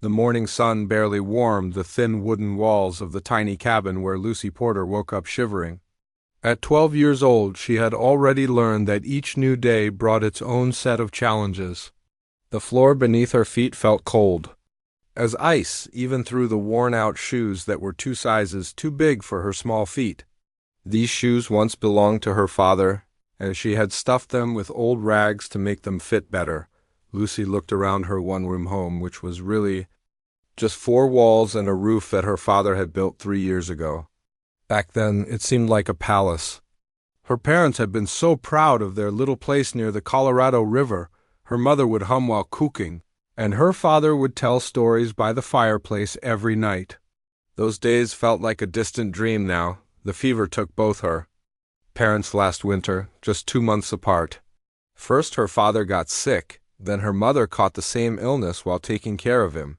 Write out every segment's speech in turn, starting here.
The morning sun barely warmed the thin wooden walls of the tiny cabin where Lucy Porter woke up shivering. At 12 years old, she had already learned that each new day brought its own set of challenges. The floor beneath her feet felt cold as ice, even through the worn-out shoes that were 2 sizes too big for her small feet. These shoes once belonged to her father, and she had stuffed them with old rags to make them fit better. Lucy looked around her one-room home, which was really just 4 walls and a roof that her father had built 3 years ago. Back then, it seemed like a palace. Her parents had been so proud of their little place near the Colorado River. Her mother would hum while cooking, and her father would tell stories by the fireplace every night. Those days felt like a distant dream now. The fever took both her parents last winter, just 2 months apart. First her father got sick, then her mother caught the same illness while taking care of him.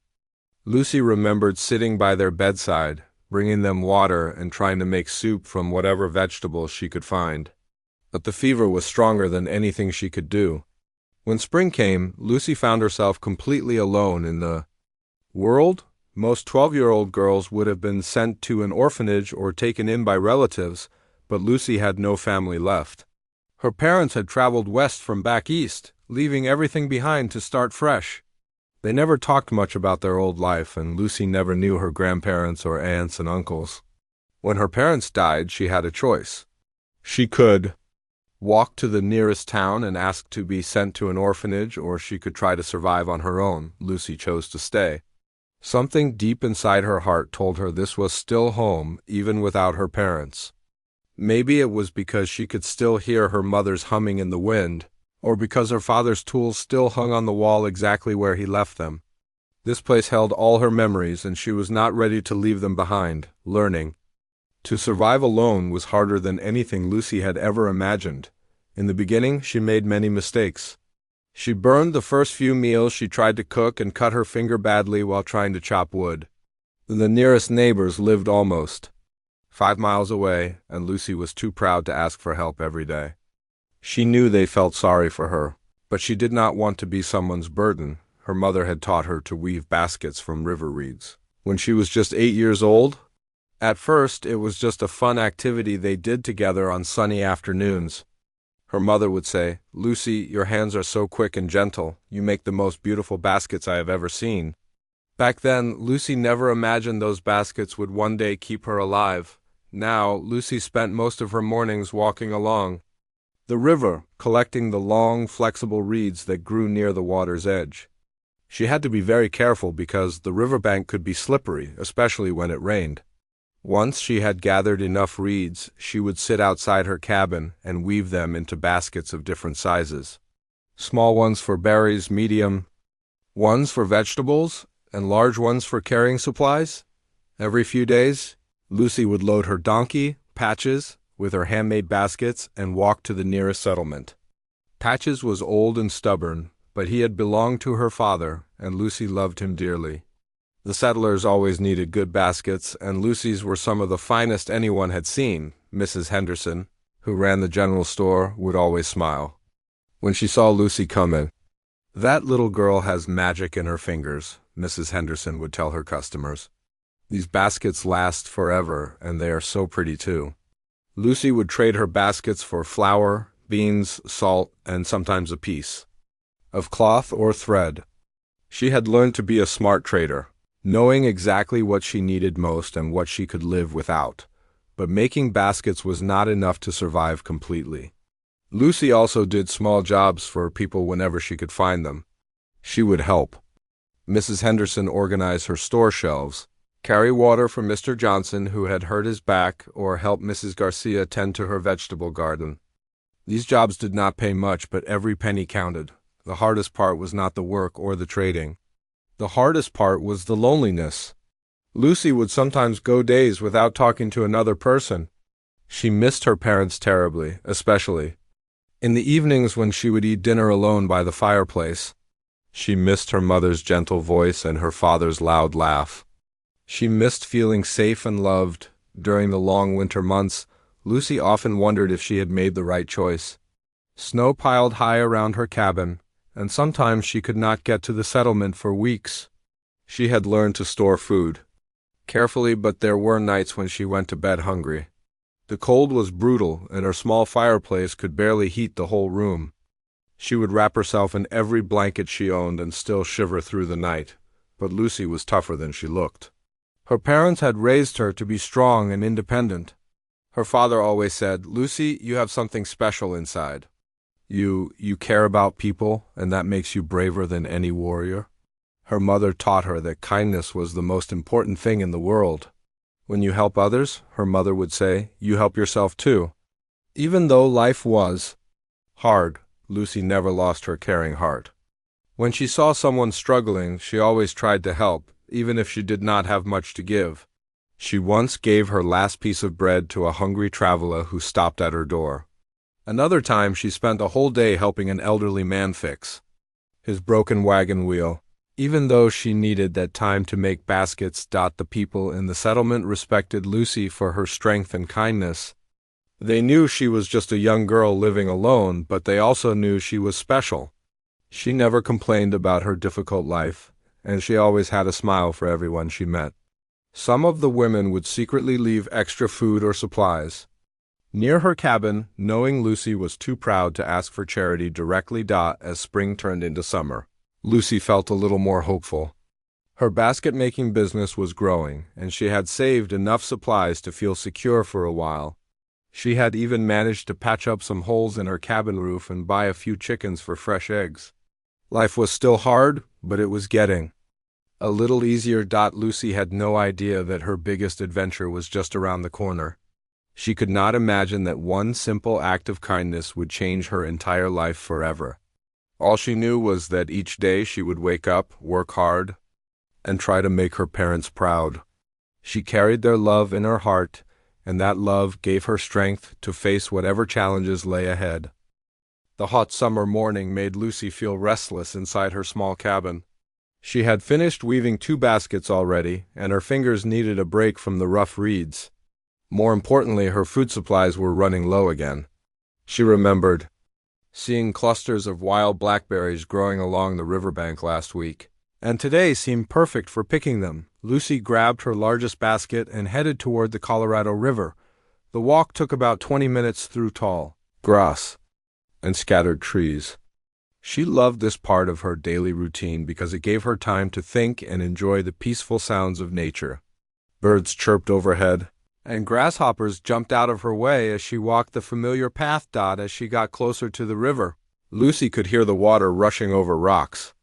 Lucy remembered sitting by their bedside, bringing them water and trying to make soup from whatever vegetables she could find. But the fever was stronger than anything she could do. When spring came, Lucy found herself completely alone in the world. Most 12-year-old girls would have been sent to an orphanage or taken in by relatives, but Lucy had no family left. Her parents had traveled west from back east, leaving everything behind to start fresh. They never talked much about their old life, and Lucy never knew her grandparents or aunts and uncles. When her parents died, she had a choice. She could walk to the nearest town and ask to be sent to an orphanage, or she could try to survive on her own. Lucy chose to stay. Something deep inside her heart told her this was still home, even without her parents. Maybe it was because she could still hear her mother's humming in the wind, or because her father's tools still hung on the wall exactly where he left them. This place held all her memories, and she was not ready to leave them behind. Learning to survive alone was harder than anything Lucy had ever imagined. In the beginning, she made many mistakes. She burned the first few meals she tried to cook and cut her finger badly while trying to chop wood. The nearest neighbors lived almost 5 miles away, and Lucy was too proud to ask for help every day. She knew they felt sorry for her, but she did not want to be someone's burden. Her mother had taught her to weave baskets from river reeds when she was just 8 years old. At first, it was just a fun activity they did together on sunny afternoons. Her mother would say, "Lucy, your hands are so quick and gentle. You make the most beautiful baskets I have ever seen." Back then, Lucy never imagined those baskets would one day keep her alive. Now, Lucy spent most of her mornings walking along the river, collecting the long, flexible reeds that grew near the water's edge. She had to be very careful because the riverbank could be slippery, especially when it rained. Once she had gathered enough reeds, she would sit outside her cabin and weave them into baskets of different sizes. Small ones for berries, medium ones for vegetables, and large ones for carrying supplies. Every few days, Lucy would load her donkey, Patches, with her handmade baskets and walk to the nearest settlement. Patches was old and stubborn, but he had belonged to her father, and Lucy loved him dearly. The settlers always needed good baskets, and Lucy's were some of the finest anyone had seen. Mrs. Henderson, who ran the general store, would always smile when she saw Lucy come in. "That little girl has magic in her fingers," Mrs. Henderson would tell her customers. "These baskets last forever, and they are so pretty too." Lucy would trade her baskets for flour, beans, salt, and sometimes a piece of cloth or thread. She had learned to be a smart trader, knowing exactly what she needed most and what she could live without. But making baskets was not enough to survive completely. Lucy also did small jobs for people whenever she could find them. She would help Mrs. Henderson organize her store shelves, carry water for Mr. Johnson who had hurt his back, or help Mrs. Garcia tend to her vegetable garden. These jobs did not pay much, but every penny counted. The hardest part was not the work or the trading. The hardest part was the loneliness. Lucy would sometimes go days without talking to another person. She missed her parents terribly, especially in the evenings when she would eat dinner alone by the fireplace. She missed her mother's gentle voice and her father's loud laugh. She missed feeling safe and loved. During the long winter months, Lucy often wondered if she had made the right choice. Snow piled high around her cabin, and sometimes she could not get to the settlement for weeks. She had learned to store food carefully, but there were nights when she went to bed hungry. The cold was brutal, and her small fireplace could barely heat the whole room. She would wrap herself in every blanket she owned and still shiver through the night, but Lucy was tougher than she looked. Her parents had raised her to be strong and independent. Her father always said, "Lucy, you have something special inside. You care about people, and that makes you braver than any warrior." Her mother taught her that kindness was the most important thing in the world. When you help others, her mother would say, you help yourself too. Even though life was hard, Lucy never lost her caring heart. When she saw someone struggling, she always tried to help, even if she did not have much to give. She once gave her last piece of bread to a hungry traveler who stopped at her door. Another time she spent a whole day helping an elderly man fix his broken wagon wheel. Even though she needed that time to make baskets, the people in the settlement respected Lucy for her strength and kindness. They knew she was just a young girl living alone, but they also knew she was special. She never complained about her difficult life, and she always had a smile for everyone she met. Some of the women would secretly leave extra food or supplies near her cabin, knowing Lucy was too proud to ask for charity directly. As spring turned into summer, Lucy felt a little more hopeful. Her basket-making business was growing, and she had saved enough supplies to feel secure for a while. She had even managed to patch up some holes in her cabin roof and buy a few chickens for fresh eggs. Life was still hard, but it was getting a little easier. Lucy had no idea that her biggest adventure was just around the corner. She could not imagine that one simple act of kindness would change her entire life forever. All she knew was that each day she would wake up, work hard, and try to make her parents proud. She carried their love in her heart, and that love gave her strength to face whatever challenges lay ahead. The hot summer morning made Lucy feel restless inside her small cabin. She had finished weaving 2 baskets already, and her fingers needed a break from the rough reeds. More importantly, her food supplies were running low again. She remembered seeing clusters of wild blackberries growing along the riverbank last week, and today seemed perfect for picking them. Lucy grabbed her largest basket and headed toward the Colorado River. The walk took about 20 minutes through tall grass and scattered trees. She loved this part of her daily routine because it gave her time to think and enjoy the peaceful sounds of nature. Birds chirped overhead, and grasshoppers jumped out of her way as she walked the familiar path. As she got closer to the river, Lucy could hear the water rushing over rocks.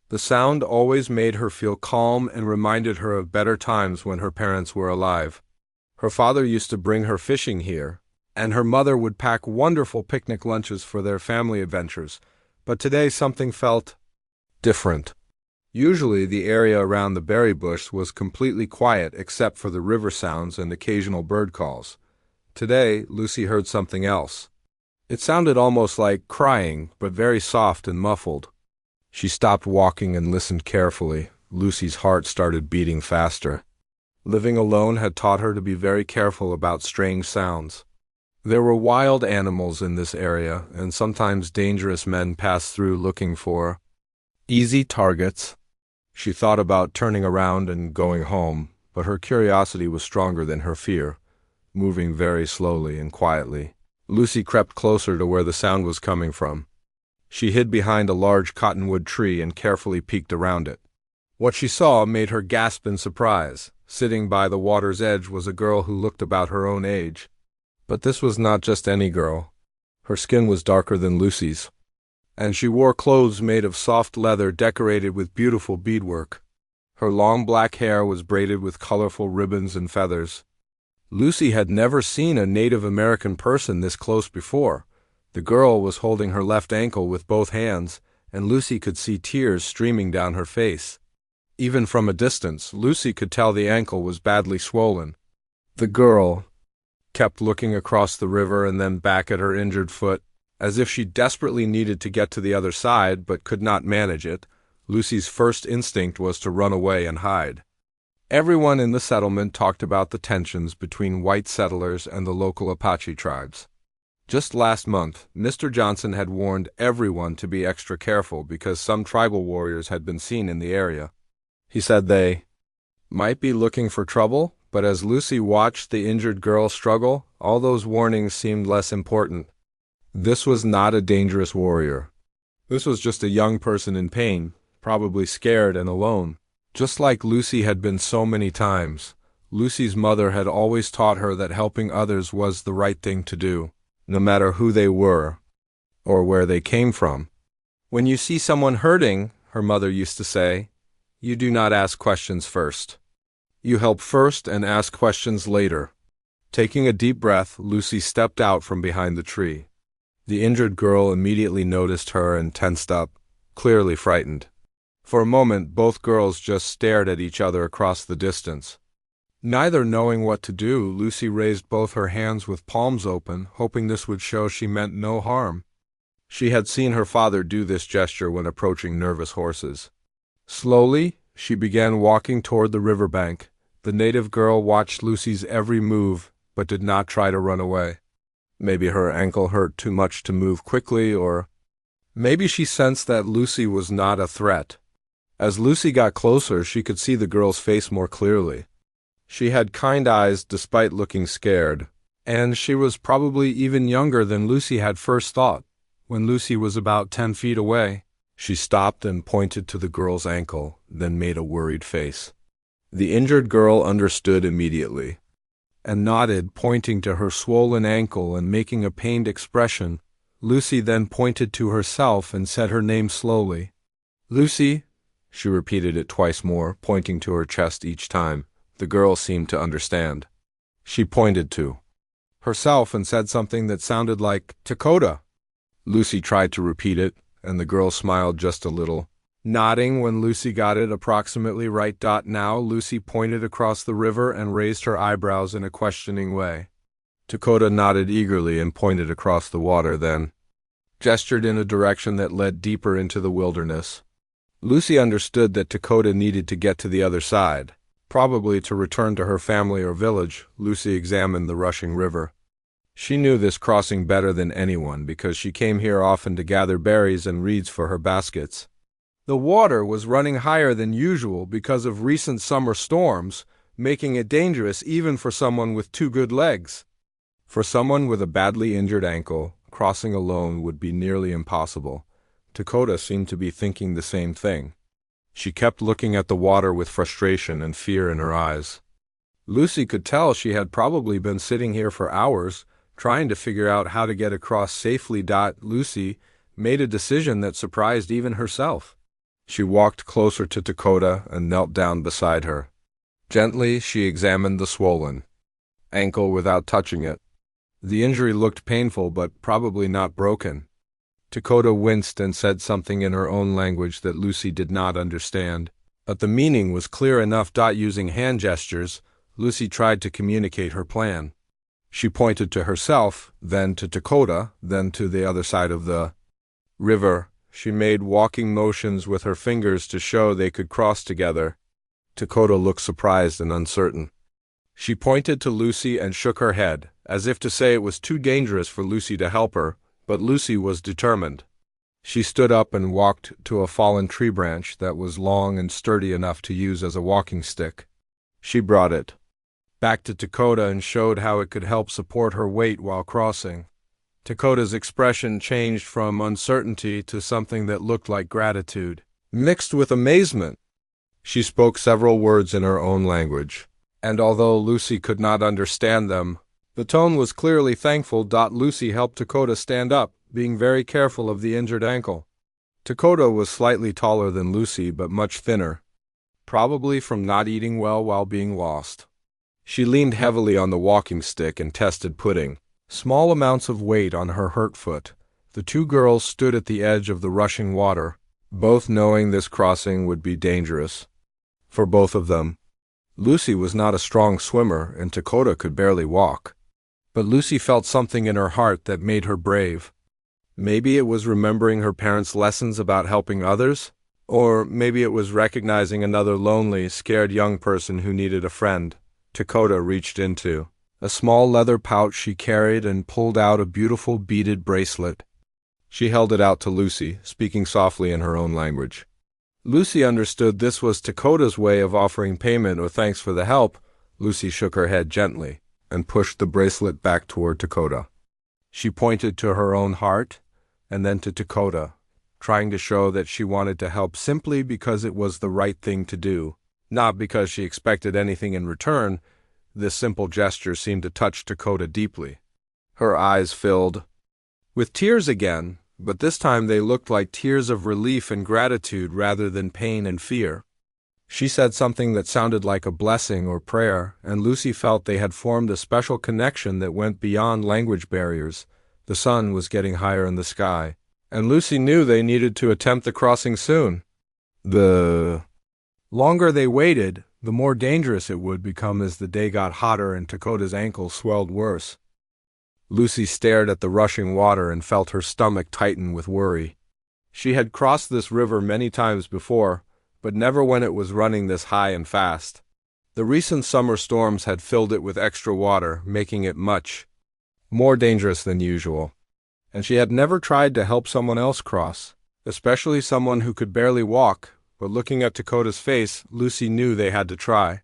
The sound always made her feel calm and reminded her of better times when her parents were alive. Her father used to bring her fishing here, and her mother would pack wonderful picnic lunches for their family adventures, but today something felt different. Usually the area around the berry bush was completely quiet except for the river sounds and occasional bird calls. Today, Lucy heard something else. It sounded almost like crying, but very soft and muffled. She stopped walking and listened carefully. Lucy's heart started beating faster. Living alone had taught her to be very careful about strange sounds. There were wild animals in this area, and sometimes dangerous men passed through looking for easy targets. She thought about turning around and going home, but her curiosity was stronger than her fear. Moving very slowly and quietly, Lucy crept closer to where the sound was coming from. She hid behind a large cottonwood tree and carefully peeked around it. What she saw made her gasp in surprise. Sitting by the water's edge was a girl who looked about her own age. But this was not just any girl. Her skin was darker than Lucy's, and she wore clothes made of soft leather decorated with beautiful beadwork. Her long black hair was braided with colorful ribbons and feathers. Lucy had never seen a Native American person this close before. The girl was holding her left ankle with both hands, and Lucy could see tears streaming down her face. Even from a distance, Lucy could tell the ankle was badly swollen. The girl kept looking across the river and then back at her injured foot, as if she desperately needed to get to the other side but could not manage it. Lucy's first instinct was to run away and hide. Everyone in the settlement talked about the tensions between white settlers and the local Apache tribes. Just last month, Mr. Johnson had warned everyone to be extra careful because some tribal warriors had been seen in the area. He said they might be looking for trouble, but as Lucy watched the injured girl struggle, all those warnings seemed less important. This was not a dangerous warrior. This was just a young person in pain, probably scared and alone. Just like Lucy had been so many times, Lucy's mother had always taught her that helping others was the right thing to do, no matter who they were or where they came from. When you see someone hurting, her mother used to say, you do not ask questions first. You help first and ask questions later. Taking a deep breath, Lucy stepped out from behind the tree. The injured girl immediately noticed her and tensed up, clearly frightened. For a moment, both girls just stared at each other across the distance. Neither knowing what to do, Lucy raised both her hands with palms open, hoping this would show she meant no harm. She had seen her father do this gesture when approaching nervous horses. Slowly, she began walking toward the riverbank. The native girl watched Lucy's every move, but did not try to run away. Maybe her ankle hurt too much to move quickly, or maybe she sensed that Lucy was not a threat. As Lucy got closer, she could see the girl's face more clearly. She had kind eyes despite looking scared, and she was probably even younger than Lucy had first thought. When Lucy was about 10 feet away, she stopped and pointed to the girl's ankle, then made a worried face. The injured girl understood immediately and nodded, pointing to her swollen ankle and making a pained expression. Lucy then pointed to herself and said her name slowly. Lucy, she repeated it twice more, pointing to her chest each time. The girl seemed to understand. She pointed to herself and said something that sounded like Dakota. Lucy tried to repeat it, and the girl smiled just a little, nodding when Lucy got it approximately right. Now Lucy pointed across the river and raised her eyebrows in a questioning way. Dakota nodded eagerly and pointed across the water, then gestured in a direction that led deeper into the wilderness. Lucy understood that Dakota needed to get to the other side, probably to return to her family or village. Lucy examined the rushing river. She knew this crossing better than anyone because she came here often to gather berries and reeds for her baskets. The water was running higher than usual because of recent summer storms, making it dangerous even for someone with 2 good legs. For someone with a badly injured ankle, crossing alone would be nearly impossible. Dakota seemed to be thinking the same thing. She kept looking at the water with frustration and fear in her eyes. Lucy could tell she had probably been sitting here for hours, trying to figure out how to get across safely. Lucy made a decision that surprised even herself. She walked closer to Dakota and knelt down beside her. Gently, she examined the swollen ankle without touching it. The injury looked painful, but probably not broken. Dakota winced and said something in her own language that Lucy did not understand, but the meaning was clear enough. Using hand gestures, Lucy tried to communicate her plan. She pointed to herself, then to Dakota, then to the other side of the river. She made walking motions with her fingers to show they could cross together. Dakota looked surprised and uncertain. She pointed to Lucy and shook her head, as if to say it was too dangerous for Lucy to help her, but Lucy was determined. She stood up and walked to a fallen tree branch that was long and sturdy enough to use as a walking stick. She brought it back to Dakota and showed how it could help support her weight while crossing. Dakota's expression changed from uncertainty to something that looked like gratitude, mixed with amazement. She spoke several words in her own language, and although Lucy could not understand them, the tone was clearly thankful. Lucy helped Dakota stand up, being very careful of the injured ankle. Dakota was slightly taller than Lucy, but much thinner, probably from not eating well while being lost. She leaned heavily on the walking stick and tested putting small amounts of weight on her hurt foot. The 2 girls stood at the edge of the rushing water, both knowing this crossing would be dangerous for both of them. Lucy was not a strong swimmer, and Dakota could barely walk. But Lucy felt something in her heart that made her brave. Maybe it was remembering her parents' lessons about helping others, or maybe it was recognizing another lonely, scared young person who needed a friend. Dakota reached into a small leather pouch she carried and pulled out a beautiful beaded bracelet. She held it out to Lucy, speaking softly in her own language. Lucy understood this was Dakota's way of offering payment or thanks for the help. Lucy shook her head gently and pushed the bracelet back toward Dakota. She pointed to her own heart and then to Dakota, trying to show that she wanted to help simply because it was the right thing to do, not because she expected anything in return. This simple gesture seemed to touch Dakota deeply. Her eyes filled with tears again, but this time they looked like tears of relief and gratitude rather than pain and fear. She said something that sounded like a blessing or prayer, and Lucy felt they had formed a special connection that went beyond language barriers. The sun was getting higher in the sky, and Lucy knew they needed to attempt the crossing soon. The longer they waited, the more dangerous it would become as the day got hotter and Dakota's ankles swelled worse. Lucy stared at the rushing water and felt her stomach tighten with worry. She had crossed this river many times before, but never when it was running this high and fast. The recent summer storms had filled it with extra water, making it much more dangerous than usual. And she had never tried to help someone else cross, especially someone who could barely walk, but looking at Dakota's face, Lucy knew they had to try.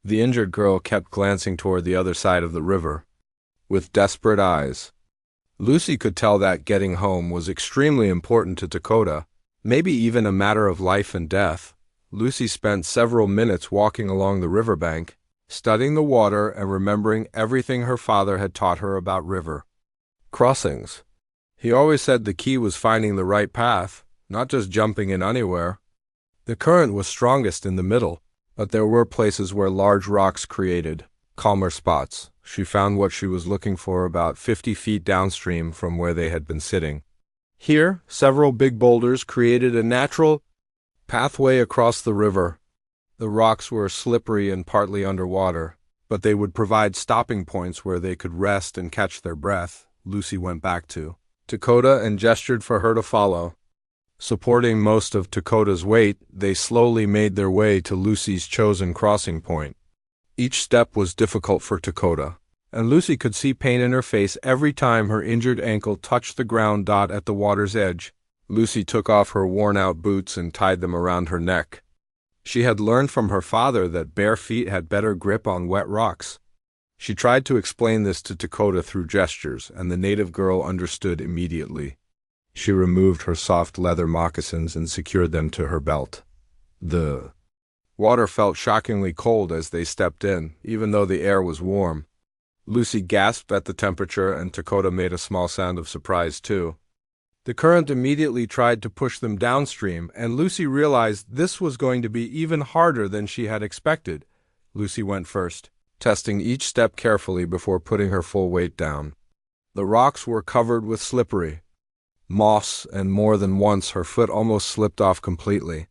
The injured girl kept glancing toward the other side of the river with desperate eyes. Lucy could tell that getting home was extremely important to Dakota, maybe even a matter of life and death. Lucy spent several minutes walking along the riverbank, studying the water and remembering everything her father had taught her about river crossings. He always said the key was finding the right path, not just jumping in anywhere. The current was strongest in the middle, but there were places where large rocks created calmer spots. She found what she was looking for about 50 feet downstream from where they had been sitting. Here, several big boulders created a natural pathway across the river. The rocks were slippery and partly underwater, but they would provide stopping points where they could rest and catch their breath. Lucy went back to Dakota and gestured for her to follow. Supporting most of Dakota's weight, they slowly made their way to Lucy's chosen crossing point. Each step was difficult for Dakota, and Lucy could see pain in her face every time her injured ankle touched the ground at the water's edge. Lucy took off her worn-out boots and tied them around her neck. She had learned from her father that bare feet had better grip on wet rocks. She tried to explain this to Dakota through gestures, and the native girl understood immediately. She removed her soft leather moccasins and secured them to her belt. The water felt shockingly cold as they stepped in, even though the air was warm. Lucy gasped at the temperature, and Dakota made a small sound of surprise, too. The current immediately tried to push them downstream, and Lucy realized this was going to be even harder than she had expected. Lucy went first, testing each step carefully before putting her full weight down. The rocks were covered with slippery moss, and more than once her foot almost slipped off completely.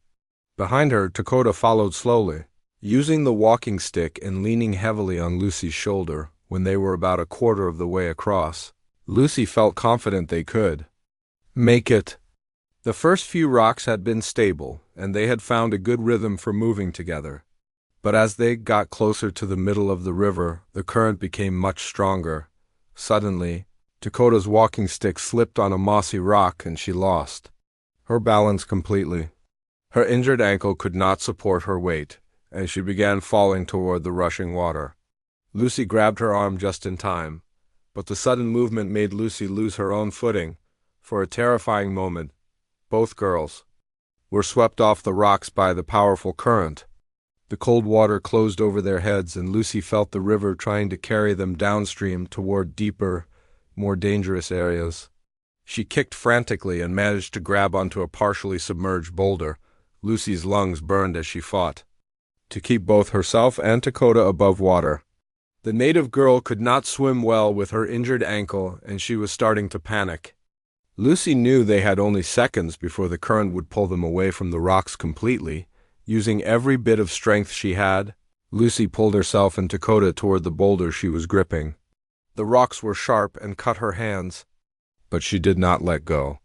Behind her, Dakota followed slowly, using the walking stick and leaning heavily on Lucy's shoulder. When they were about a quarter of the way across, Lucy felt confident they could make it. The first few rocks had been stable, and they had found a good rhythm for moving together. But as they got closer to the middle of the river, the current became much stronger. Suddenly, Dakota's walking stick slipped on a mossy rock, and she lost her balance completely. Her injured ankle could not support her weight, and she began falling toward the rushing water. Lucy grabbed her arm just in time, but the sudden movement made Lucy lose her own footing. For a terrifying moment, both girls were swept off the rocks by the powerful current. The cold water closed over their heads, and Lucy felt the river trying to carry them downstream toward deeper, more dangerous areas. She kicked frantically and managed to grab onto a partially submerged boulder. Lucy's lungs burned as she fought to keep both herself and Dakota above water. The native girl could not swim well with her injured ankle, and she was starting to panic. Lucy knew they had only seconds before the current would pull them away from the rocks completely. Using every bit of strength she had, Lucy pulled herself and Dakota toward the boulder she was gripping. The rocks were sharp and cut her hands, but she did not let go.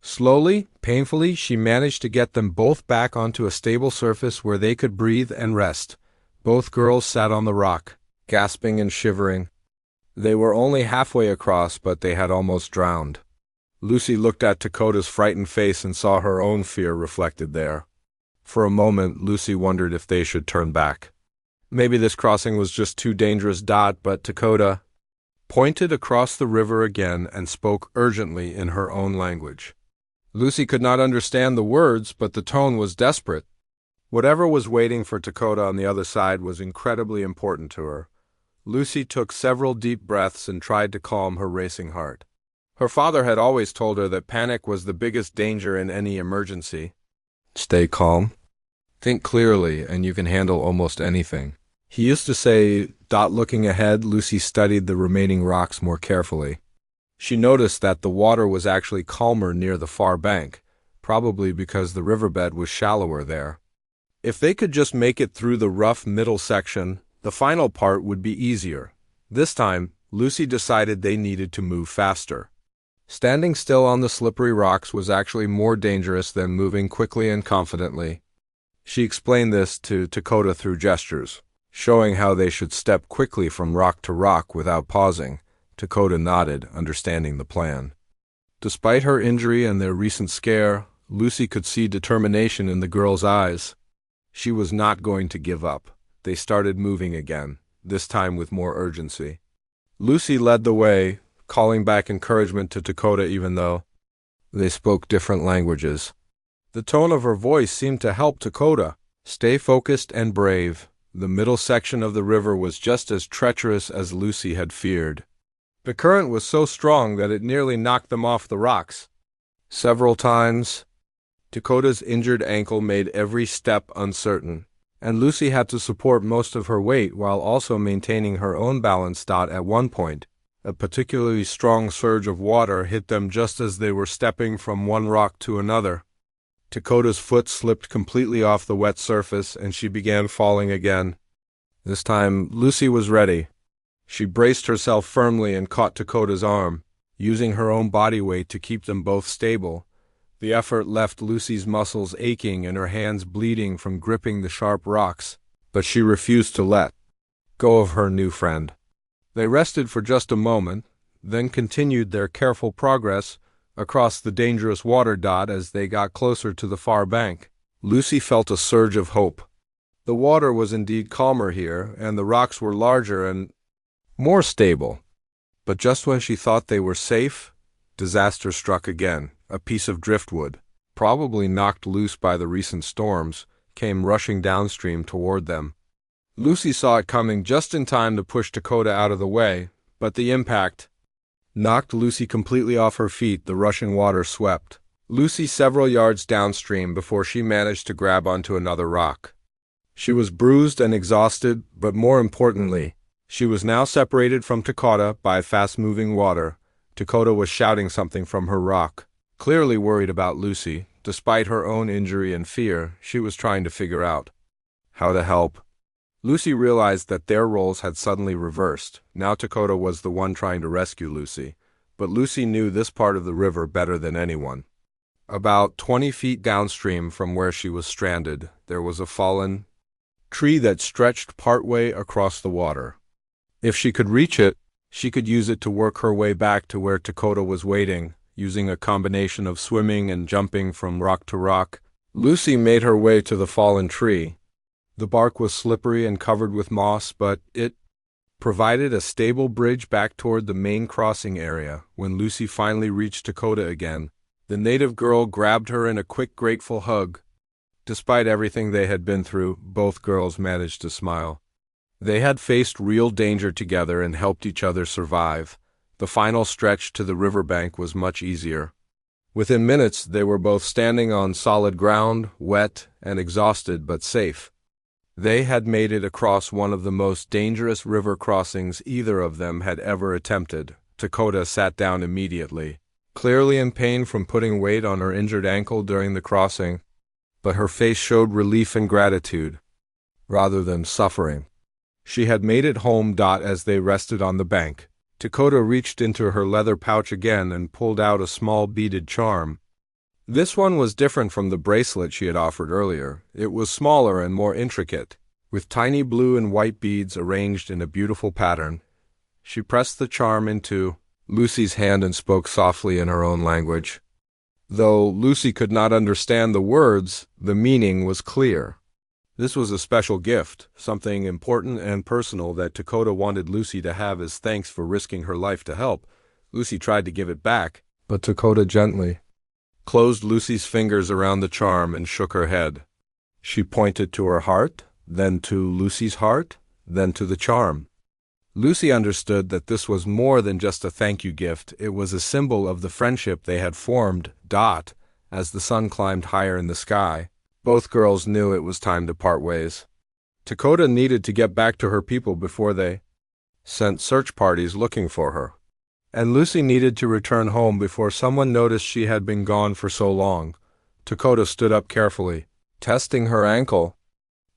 Slowly, painfully, she managed to get them both back onto a stable surface where they could breathe and rest. Both girls sat on the rock, gasping and shivering. They were only halfway across, but they had almost drowned. Lucy looked at Dakota's frightened face and saw her own fear reflected there. For a moment, Lucy wondered if they should turn back. Maybe this crossing was just too dangerous. But Dakota pointed across the river again and spoke urgently in her own language. Lucy could not understand the words, but the tone was desperate. Whatever was waiting for Dakota on the other side was incredibly important to her. Lucy took several deep breaths and tried to calm her racing heart. Her father had always told her that panic was the biggest danger in any emergency. Stay calm. Think clearly, and you can handle almost anything. He used to say. Looking ahead, Lucy studied the remaining rocks more carefully. She noticed that the water was actually calmer near the far bank, probably because the riverbed was shallower there. If they could just make it through the rough middle section, the final part would be easier. This time, Lucy decided they needed to move faster. Standing still on the slippery rocks was actually more dangerous than moving quickly and confidently. She explained this to Dakota through gestures, showing how they should step quickly from rock to rock without pausing. Dakota nodded, understanding the plan. Despite her injury and their recent scare, Lucy could see determination in the girl's eyes. She was not going to give up. They started moving again, this time with more urgency. Lucy led the way, calling back encouragement to Dakota even though they spoke different languages. The tone of her voice seemed to help Dakota. Stay focused and brave. The middle section of the river was just as treacherous as Lucy had feared. The current was so strong that it nearly knocked them off the rocks. Several times, Dakota's injured ankle made every step uncertain, and Lucy had to support most of her weight while also maintaining her own balance. At one point, a particularly strong surge of water hit them just as they were stepping from one rock to another. Dakota's foot slipped completely off the wet surface and she began falling again. This time, Lucy was ready. She braced herself firmly and caught Dakota's arm, using her own body weight to keep them both stable. The effort left Lucy's muscles aching and her hands bleeding from gripping the sharp rocks, but she refused to let go of her new friend. They rested for just a moment, then continued their careful progress across the dangerous water. As they got closer to the far bank, Lucy felt a surge of hope. The water was indeed calmer here, and the rocks were larger and more stable. But just when she thought they were safe, disaster struck again. A piece of driftwood, probably knocked loose by the recent storms, came rushing downstream toward them. Lucy saw it coming just in time to push Dakota out of the way, but the impact knocked Lucy completely off her feet. The rushing water swept Lucy several yards downstream before she managed to grab onto another rock. She was bruised and exhausted, but more importantly, she was now separated from Dakota by fast-moving water. Dakota was shouting something from her rock, clearly worried about Lucy. Despite her own injury and fear, she was trying to figure out how to help. Lucy realized that their roles had suddenly reversed. Now Dakota was the one trying to rescue Lucy, but Lucy knew this part of the river better than anyone. About 20 feet downstream from where she was stranded, there was a fallen tree that stretched partway across the water. If she could reach it, she could use it to work her way back to where Dakota was waiting, using a combination of swimming and jumping from rock to rock. Lucy made her way to the fallen tree. The bark was slippery and covered with moss, but it provided a stable bridge back toward the main crossing area. When Lucy finally reached Dakota again, the native girl grabbed her in a quick, grateful hug. Despite everything they had been through, both girls managed to smile. They had faced real danger together and helped each other survive. The final stretch to the riverbank was much easier. Within minutes, they were both standing on solid ground, wet and exhausted but safe. They had made it across one of the most dangerous river crossings either of them had ever attempted. Dakota sat down immediately, clearly in pain from putting weight on her injured ankle during the crossing, but her face showed relief and gratitude, rather than suffering. She had made it home. As they rested on the bank, Dakota reached into her leather pouch again and pulled out a small beaded charm. This one was different from the bracelet she had offered earlier. It was smaller and more intricate, with tiny blue and white beads arranged in a beautiful pattern. She pressed the charm into Lucy's hand and spoke softly in her own language. Though Lucy could not understand the words, the meaning was clear. This was a special gift, something important and personal that Dakota wanted Lucy to have as thanks for risking her life to help. Lucy tried to give it back, but Dakota gently closed Lucy's fingers around the charm and shook her head. She pointed to her heart, then to Lucy's heart, then to the charm. Lucy understood that this was more than just a thank you gift. It was a symbol of the friendship they had formed. As the sun climbed higher in the sky, both girls knew it was time to part ways. Dakota needed to get back to her people before they sent search parties looking for her. And Lucy needed to return home before someone noticed she had been gone for so long. Dakota stood up carefully, testing her ankle.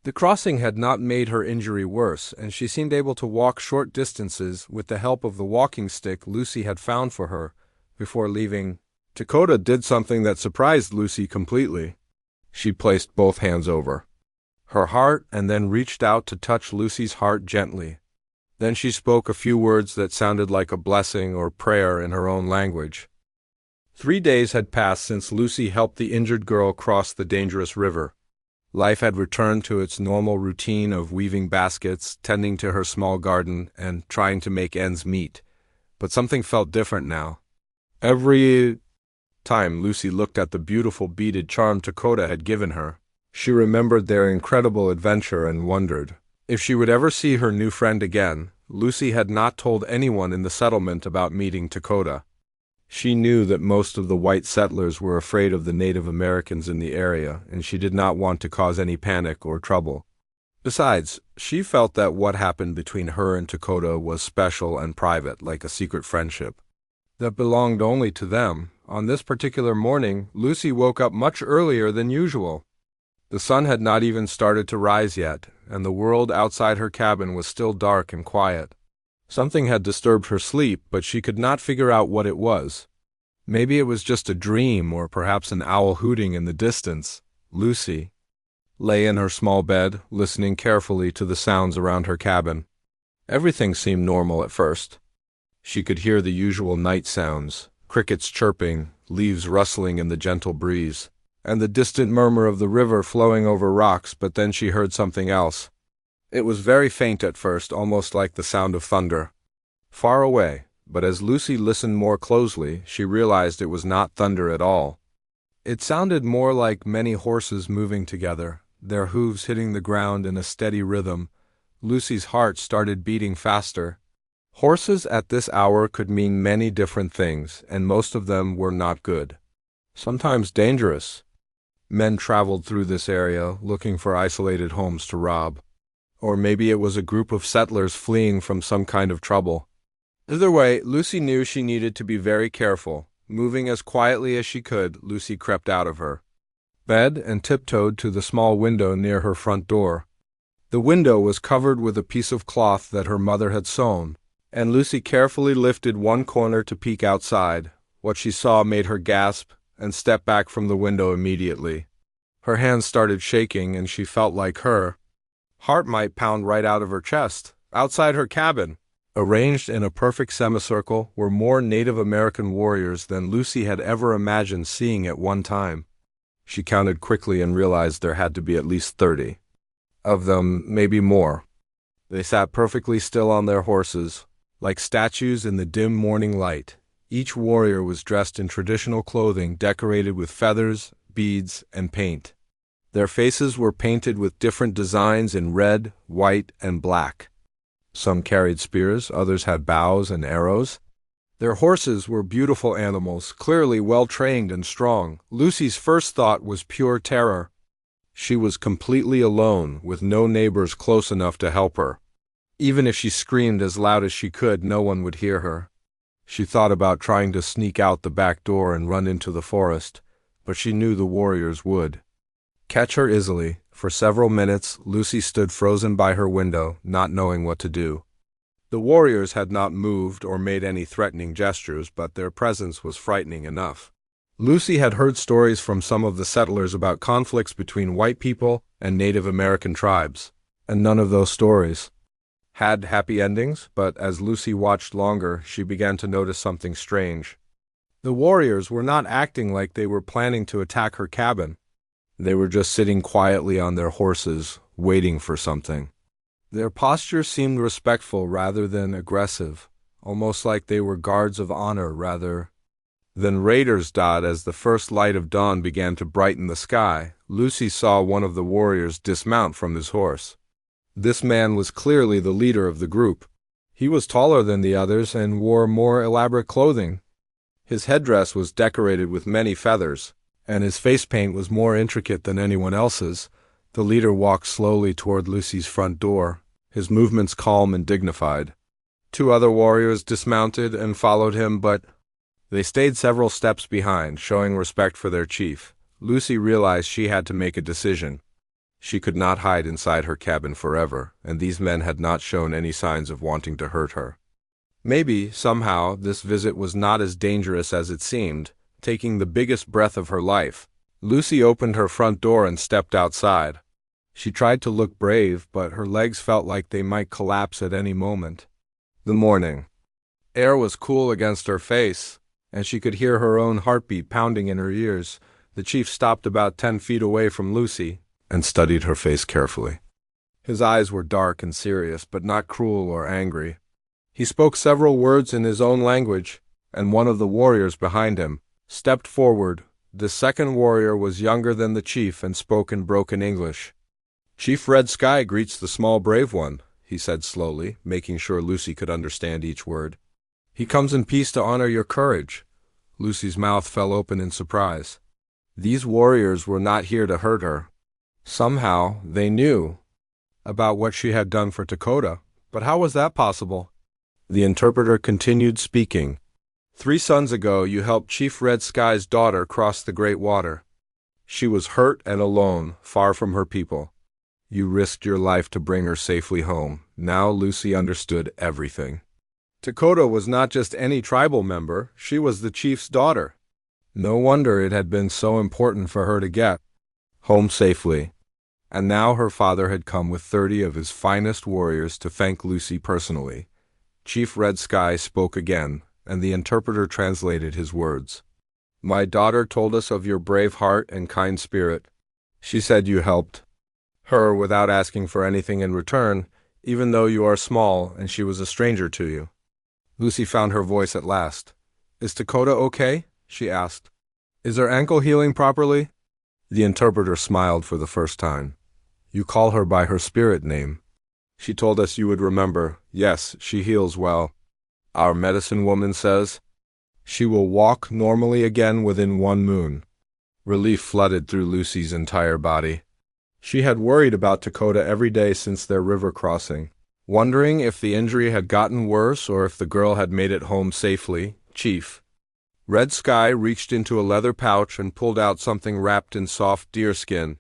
The crossing had not made her injury worse, and she seemed able to walk short distances with the help of the walking stick Lucy had found for her before leaving. Dakota did something that surprised Lucy completely. She placed both hands over her heart and then reached out to touch Lucy's heart gently. Then she spoke a few words that sounded like a blessing or prayer in her own language. 3 days had passed since Lucy helped the injured girl cross the dangerous river. Life had returned to its normal routine of weaving baskets, tending to her small garden, and trying to make ends meet. But something felt different now. Every time Lucy looked at the beautiful beaded charm Dakota had given her, she remembered their incredible adventure and wondered if she would ever see her new friend again. Lucy had not told anyone in the settlement about meeting Dakota. She knew that most of the white settlers were afraid of the Native Americans in the area, and she did not want to cause any panic or trouble. Besides, she felt that what happened between her and Dakota was special and private, like a secret friendship that belonged only to them. On this particular morning, Lucy woke up much earlier than usual. The sun had not even started to rise yet, and the world outside her cabin was still dark and quiet. Something had disturbed her sleep, but she could not figure out what it was. Maybe it was just a dream, or perhaps an owl hooting in the distance. Lucy lay in her small bed, listening carefully to the sounds around her cabin. Everything seemed normal at first. She could hear the usual night sounds, crickets chirping, leaves rustling in the gentle breeze, and the distant murmur of the river flowing over rocks, but then she heard something else. It was very faint at first, almost like the sound of thunder, far away, but as Lucy listened more closely, she realized it was not thunder at all. It sounded more like many horses moving together, their hooves hitting the ground in a steady rhythm. Lucy's heart started beating faster. Horses at this hour could mean many different things, and most of them were not good. Sometimes dangerous. Men traveled through this area, looking for isolated homes to rob. Or maybe it was a group of settlers fleeing from some kind of trouble. Either way, Lucy knew she needed to be very careful. Moving as quietly as she could, Lucy crept out of her bed and tiptoed to the small window near her front door. The window was covered with a piece of cloth that her mother had sewn, and Lucy carefully lifted one corner to peek outside. What she saw made her gasp and step back from the window immediately. Her hands started shaking, and she felt like her heart might pound right out of her chest. Outside her cabin, arranged in a perfect semicircle, were more Native American warriors than Lucy had ever imagined seeing at one time. She counted quickly and realized there had to be at least 30 of them, maybe more. They sat perfectly still on their horses, like statues in the dim morning light. Each warrior was dressed in traditional clothing decorated with feathers, beads, and paint. Their faces were painted with different designs in red, white, and black. Some carried spears, others had bows and arrows. Their horses were beautiful animals, clearly well-trained and strong. Lucy's first thought was pure terror. She was completely alone, with no neighbors close enough to help her. Even if she screamed as loud as she could, no one would hear her. She thought about trying to sneak out the back door and run into the forest, but she knew the warriors would catch her easily. For several minutes, Lucy stood frozen by her window, not knowing what to do. The warriors had not moved or made any threatening gestures, but their presence was frightening enough. Lucy had heard stories from some of the settlers about conflicts between white people and Native American tribes, and none of those stories had happy endings, but as Lucy watched longer, she began to notice something strange. The warriors were not acting like they were planning to attack her cabin. They were just sitting quietly on their horses, waiting for something. Their posture seemed respectful rather than aggressive, almost like they were guards of honor rather than raiders. As the first light of dawn began to brighten the sky, Lucy saw one of the warriors dismount from his horse. This man was clearly the leader of the group. He was taller than the others and wore more elaborate clothing. His headdress was decorated with many feathers, and his face paint was more intricate than anyone else's. The leader walked slowly toward Lucy's front door, his movements calm and dignified. Two other warriors dismounted and followed him, but they stayed several steps behind, showing respect for their chief. Lucy realized she had to make a decision. She could not hide inside her cabin forever, and these men had not shown any signs of wanting to hurt her. Maybe, somehow, this visit was not as dangerous as it seemed. Taking the biggest breath of her life, Lucy opened her front door and stepped outside. She tried to look brave, but her legs felt like they might collapse at any moment. The morning air was cool against her face, and she could hear her own heartbeat pounding in her ears. The chief stopped about 10 feet away from Lucy and studied her face carefully. His eyes were dark and serious, but not cruel or angry. He spoke several words in his own language, and one of the warriors behind him stepped forward. The second warrior was younger than the chief and spoke in broken English. "Chief Red Sky greets the small brave one," he said slowly, making sure Lucy could understand each word. "He comes in peace to honor your courage." Lucy's mouth fell open in surprise. These warriors were not here to hurt her. Somehow, they knew about what she had done for Dakota, but how was that possible? The interpreter continued speaking. "3 suns ago, you helped Chief Red Sky's daughter cross the Great Water. She was hurt and alone, far from her people. You risked your life to bring her safely home." Now Lucy understood everything. Dakota was not just any tribal member, she was the chief's daughter. No wonder it had been so important for her to get home safely. And now her father had come with 30 of his finest warriors to thank Lucy personally. Chief Red Sky spoke again, and the interpreter translated his words. "My daughter told us of your brave heart and kind spirit. She said you helped her without asking for anything in return, even though you are small and she was a stranger to you." Lucy found her voice at last. "Is Dakota okay?" she asked. "Is her ankle healing properly?" The interpreter smiled for the first time. "You call her by her spirit name. She told us you would remember. Yes, she heals well. Our medicine woman says she will walk normally again within 1 moon." Relief flooded through Lucy's entire body. She had worried about Dakota every day since their river crossing, wondering if the injury had gotten worse or if the girl had made it home safely. Chief Red Sky reached into a leather pouch and pulled out something wrapped in soft deerskin.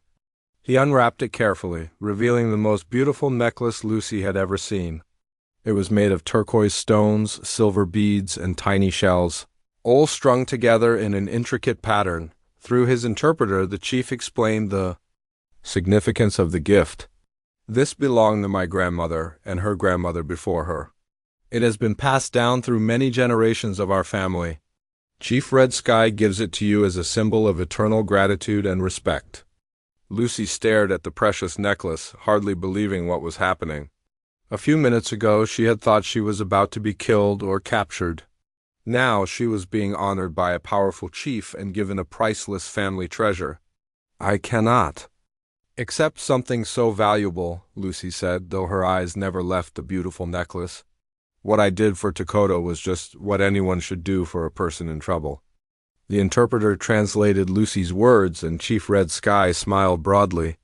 He unwrapped it carefully, revealing the most beautiful necklace Lucy had ever seen. It was made of turquoise stones, silver beads, and tiny shells, all strung together in an intricate pattern. Through his interpreter, the chief explained the significance of the gift. "This belonged to my grandmother and her grandmother before her. It has been passed down through many generations of our family. Chief Red Sky gives it to you as a symbol of eternal gratitude and respect." Lucy stared at the precious necklace, hardly believing what was happening. A few minutes ago, she had thought she was about to be killed or captured. Now she was being honored by a powerful chief and given a priceless family treasure. "I cannot accept something so valuable," Lucy said, though her eyes never left the beautiful necklace. "What I did for Dakota was just what anyone should do for a person in trouble." The interpreter translated Lucy's words, and Chief Red Sky smiled broadly.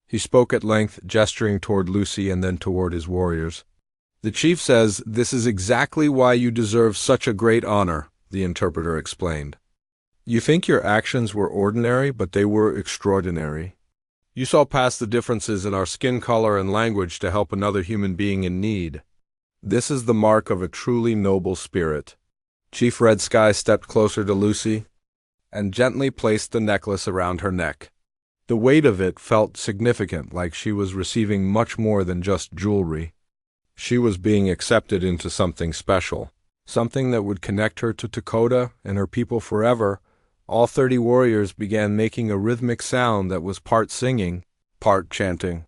He spoke at length, gesturing toward Lucy and then toward his warriors. "The chief says this is exactly why you deserve such a great honor," the interpreter explained. "You think your actions were ordinary, but they were extraordinary. You saw past the differences in our skin color and language to help another human being in need. This is the mark of a truly noble spirit." Chief Red Sky stepped closer to Lucy and gently placed the necklace around her neck. The weight of it felt significant, like she was receiving much more than just jewelry. She was being accepted into something special. something that would connect her to Dakota and her people forever. All 30 warriors began making a rhythmic sound that was part singing, part chanting.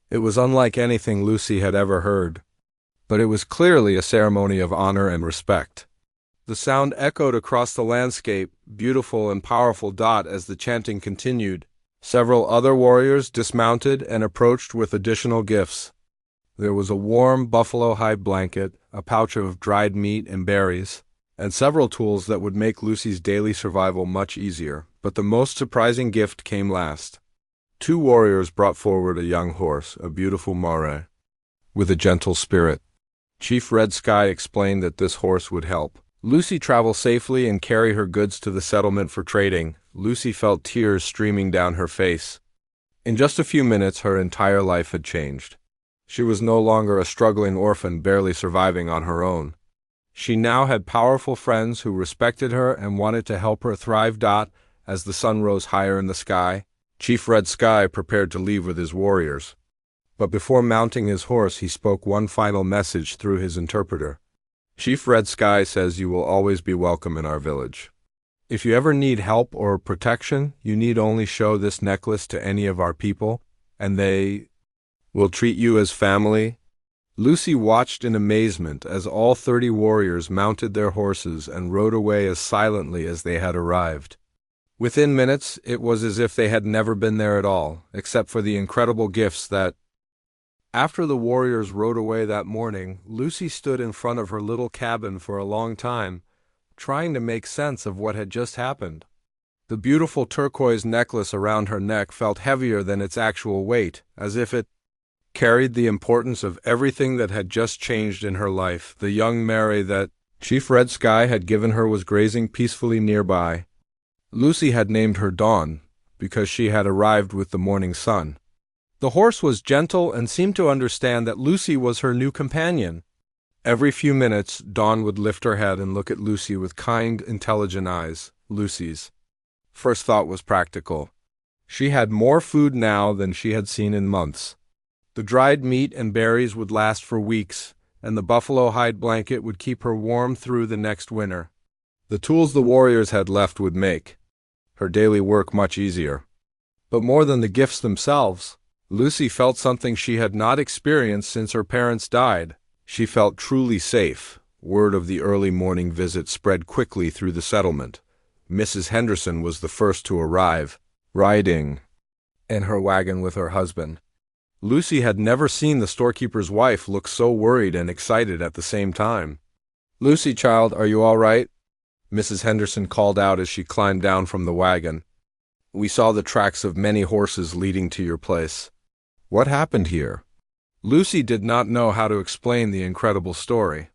It was unlike anything Lucy had ever heard, but it was clearly a ceremony of honor and respect. The sound echoed across the landscape, beautiful and powerful. As the chanting continued, several other warriors dismounted and approached with additional gifts. There was a warm buffalo hide blanket, a pouch of dried meat and berries, and several tools that would make Lucy's daily survival much easier. But the most surprising gift came last. 2 warriors brought forward a young horse, a beautiful mare, with a gentle spirit. Chief Red Sky explained that this horse would help Lucy travel safely and carry her goods to the settlement for trading. Lucy felt tears streaming down her face. In just a few minutes, her entire life had changed. She was no longer a struggling orphan barely surviving on her own. She now had powerful friends who respected her and wanted to help her thrive. As the sun rose higher in the sky, Chief Red Sky prepared to leave with his warriors. But before mounting his horse, he spoke one final message through his interpreter. Chief Red Sky says you will always be welcome in our village. If you ever need help or protection, you need only show this necklace to any of our people, and they will treat you as family. Lucy watched in amazement as all 30 warriors mounted their horses and rode away as silently as they had arrived. Within minutes, it was as if they had never been there at all, except for the incredible gifts that. After the warriors rode away that morning, Lucy stood in front of her little cabin for a long time, trying to make sense of what had just happened. The beautiful turquoise necklace around her neck felt heavier than its actual weight, as if it carried the importance of everything that had just changed in her life. The young mare that Chief Red Sky had given her was grazing peacefully nearby. Lucy had named her Dawn, because she had arrived with the morning sun. The horse was gentle and seemed to understand that Lucy was her new companion. Every few minutes, Dawn would lift her head and look at Lucy with kind, intelligent eyes. Lucy's first thought was practical. She had more food now than she had seen in months. The dried meat and berries would last for weeks, and the buffalo hide blanket would keep her warm through the next winter. The tools the warriors had left would make her daily work much easier. But more than the gifts themselves, Lucy felt something she had not experienced since her parents died. She felt truly safe. Word of the early morning visit spread quickly through the settlement. Mrs. Henderson was the first to arrive, riding in her wagon with her husband. Lucy had never seen the storekeeper's wife look so worried and excited at the same time. "Lucy, child, are you all right?" Mrs. Henderson called out as she climbed down from the wagon. "We saw the tracks of many horses leading to your place. What happened here?" Lucy did not know how to explain the incredible story.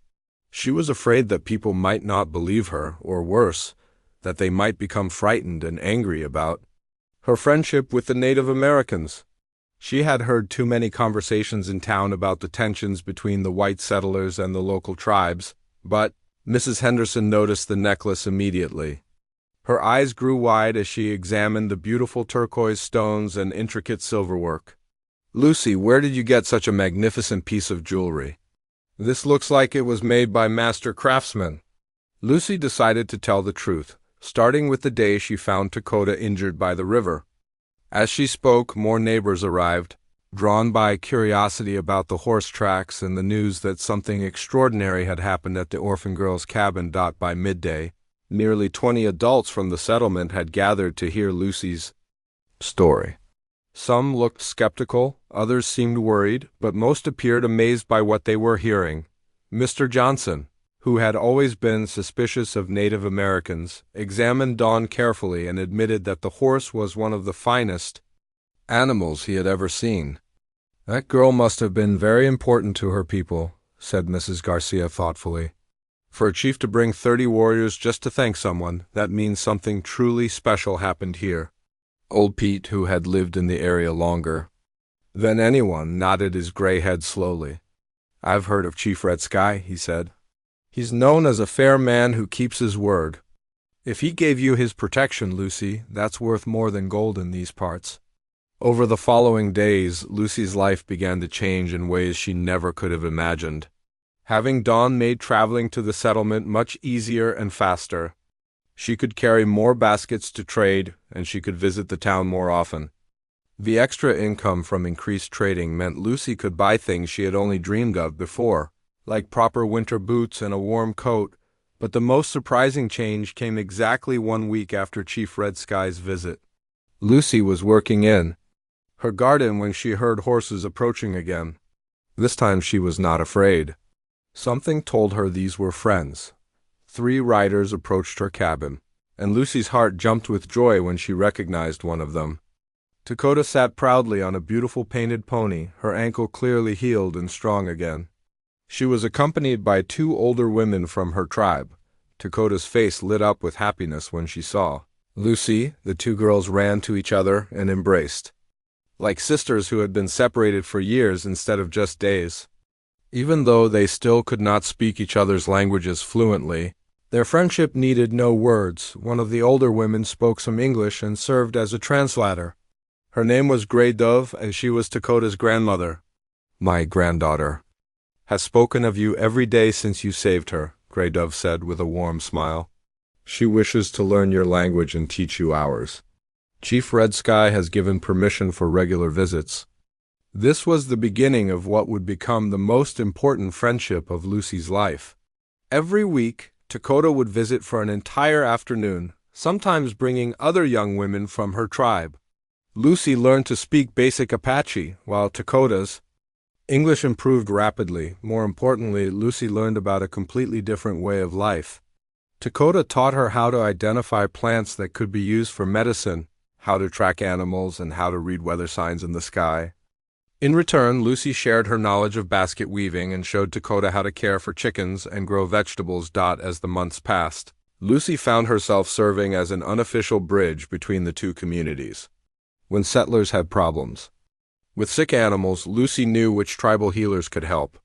She was afraid that people might not believe her, or worse, that they might become frightened and angry about her friendship with the Native Americans. She had heard too many conversations in town about the tensions between the white settlers and the local tribes, but Mrs. Henderson noticed the necklace immediately. Her eyes grew wide as she examined the beautiful turquoise stones and intricate silverwork. "Lucy, where did you get such a magnificent piece of jewelry? This looks like it was made by master craftsmen." Lucy decided to tell the truth, starting with the day she found Dakota injured by the river. As she spoke, more neighbors arrived, drawn by curiosity about the horse tracks and the news that something extraordinary had happened at the orphan girl's cabin. By midday, nearly 20 adults from the settlement had gathered to hear Lucy's story. Some looked skeptical, others seemed worried, but most appeared amazed by what they were hearing. Mr. Johnson, who had always been suspicious of Native Americans, examined Dawn carefully and admitted that the horse was one of the finest animals he had ever seen. "That girl must have been very important to her people," said Mrs. Garcia thoughtfully. "For a chief to bring 30 warriors just to thank someone, that means something truly special happened here." Old Pete, who had lived in the area longer than anyone, nodded his gray head slowly. "I've heard of Chief Red Sky," he said. "He's known as a fair man who keeps his word. If he gave you his protection, Lucy, that's worth more than gold in these parts." Over the following days, Lucy's life began to change in ways she never could have imagined. Having Dawn made traveling to the settlement much easier and faster. She could carry more baskets to trade, and she could visit the town more often. The extra income from increased trading meant Lucy could buy things she had only dreamed of before, like proper winter boots and a warm coat, but the most surprising change came exactly 1 week after Chief Red Sky's visit. Lucy was working in her garden when she heard horses approaching again. This time she was not afraid. Something told her these were friends. 3 riders approached her cabin, and Lucy's heart jumped with joy when she recognized one of them. Dakota sat proudly on a beautiful painted pony, her ankle clearly healed and strong again. She was accompanied by 2 older women from her tribe. Dakota's face lit up with happiness when she saw Lucy. The 2 girls ran to each other and embraced, like sisters who had been separated for years instead of just days. Even though they still could not speak each other's languages fluently, their friendship needed no words. One of the older women spoke some English and served as a translator. Her name was Grey Dove, and she was Dakota's grandmother. "My granddaughter has spoken of you every day since you saved her," Grey Dove said with a warm smile. "She wishes to learn your language and teach you ours. Chief Red Sky has given permission for regular visits." This was the beginning of what would become the most important friendship of Lucy's life. Every week, Dakota would visit for an entire afternoon, sometimes bringing other young women from her tribe. Lucy learned to speak basic Apache, while Dakota's English improved rapidly. More importantly, Lucy learned about a completely different way of life. Dakota taught her how to identify plants that could be used for medicine, how to track animals, and how to read weather signs in the sky. In return, Lucy shared her knowledge of basket weaving and showed Dakota how to care for chickens and grow vegetables. As the months passed, Lucy found herself serving as an unofficial bridge between the 2 communities. When settlers had problems with sick animals, Lucy knew which tribal healers could help.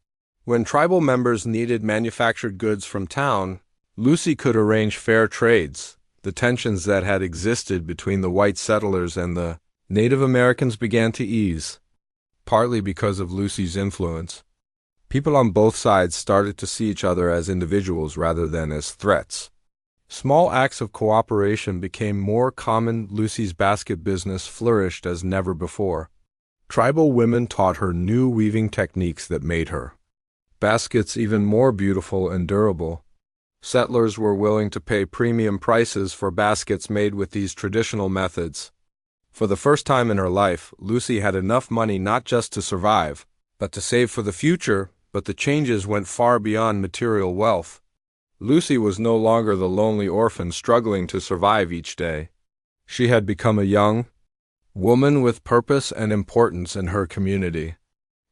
When tribal members needed manufactured goods from town, Lucy could arrange fair trades. The tensions that had existed between the white settlers and the Native Americans began to ease, partly because of Lucy's influence. People on both sides started to see each other as individuals rather than as threats. Small acts of cooperation became more common. Lucy's basket business flourished as never before. Tribal women taught her new weaving techniques that made her baskets even more beautiful and durable. Settlers were willing to pay premium prices for baskets made with these traditional methods. For the first time in her life, Lucy had enough money not just to survive, but to save for the future. But the changes went far beyond material wealth. Lucy was no longer the lonely orphan struggling to survive each day. She had become a young woman with purpose and importance in her community.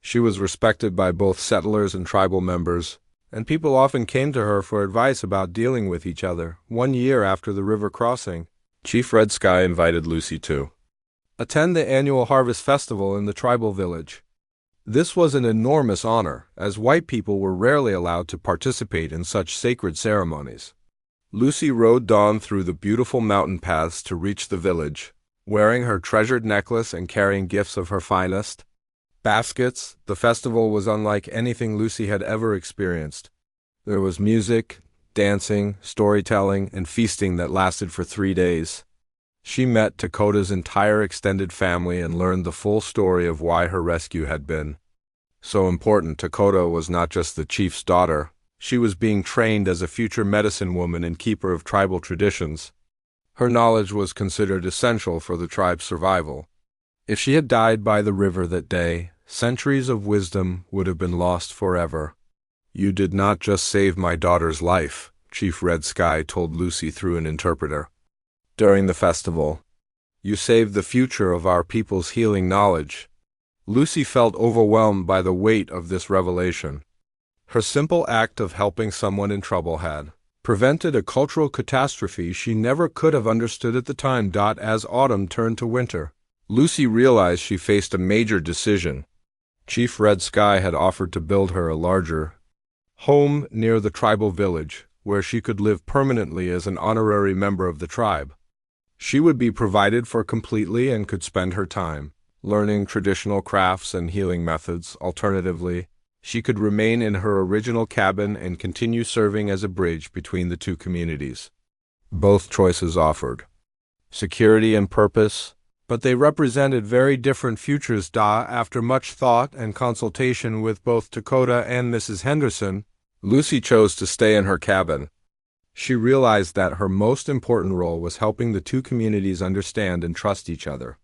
She was respected by both settlers and tribal members, and people often came to her for advice about dealing with each other. 1 year after the river crossing, Chief Red Sky invited Lucy to attend the annual harvest festival in the tribal village. This was an enormous honor, as white people were rarely allowed to participate in such sacred ceremonies. Lucy rode Dawn through the beautiful mountain paths to reach the village, wearing her treasured necklace and carrying gifts of her finest baskets. The festival was unlike anything Lucy had ever experienced. There was music, dancing, storytelling, and feasting that lasted for 3 days. She met Dakota's entire extended family and learned the full story of why her rescue had been so important. Dakota was not just the chief's daughter. She was being trained as a future medicine woman and keeper of tribal traditions. Her knowledge was considered essential for the tribe's survival. If she had died by the river that day, centuries of wisdom would have been lost forever. "You did not just save my daughter's life," Chief Red Sky told Lucy through an interpreter. "During the festival, you saved the future of our people's healing knowledge." Lucy felt overwhelmed by the weight of this revelation. Her simple act of helping someone in trouble had prevented a cultural catastrophe she never could have understood at the time. As autumn turned to winter, Lucy realized she faced a major decision. Chief Red Sky had offered to build her a larger home near the tribal village, where she could live permanently as an honorary member of the tribe. She would be provided for completely and could spend her time learning traditional crafts and healing methods. Alternatively, she could remain in her original cabin and continue serving as a bridge between the two communities. Both choices offered security and purpose, but they represented very different futures. After much thought and consultation with both Dakota and Mrs. Henderson, Lucy chose to stay in her cabin. She realized that her most important role was helping the two communities understand and trust each other.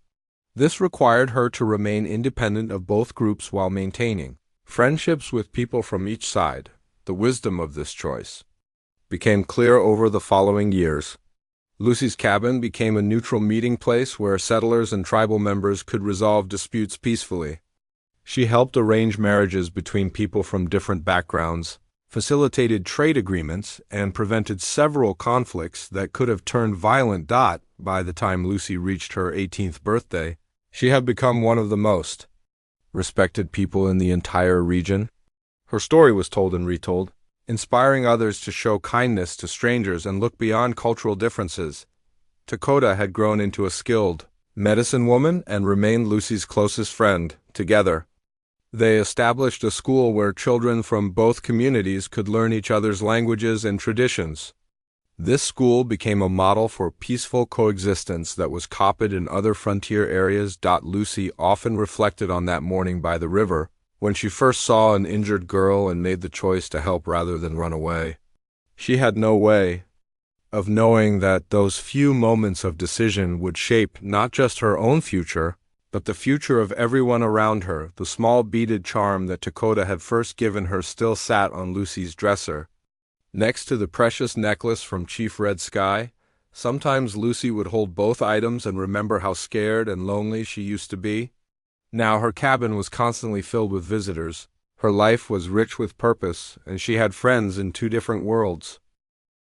This required her to remain independent of both groups while maintaining friendships with people from each side. The wisdom of this choice became clear over the following years. Lucy's cabin became a neutral meeting place where settlers and tribal members could resolve disputes peacefully. She helped arrange marriages between people from different backgrounds, facilitated trade agreements, and prevented several conflicts that could have turned violent. By the time Lucy reached her 18th birthday, she had become one of the most respected people in the entire region. Her story was told and retold, inspiring others to show kindness to strangers and look beyond cultural differences. Dakota had grown into a skilled medicine woman and remained Lucy's closest friend. Together, they established a school where children from both communities could learn each other's languages and traditions. This school became a model for peaceful coexistence that was copied in other frontier areas. Lucy often reflected on that morning by the river, when she first saw an injured girl and made the choice to help rather than run away. She had no way of knowing that those few moments of decision would shape not just her own future, but the future of everyone around her. The small beaded charm that Dakota had first given her still sat on Lucy's dresser, next to the precious necklace from Chief Red Sky. Sometimes Lucy would hold both items and remember how scared and lonely she used to be. Now her cabin was constantly filled with visitors. Her life was rich with purpose, and she had friends in two different worlds.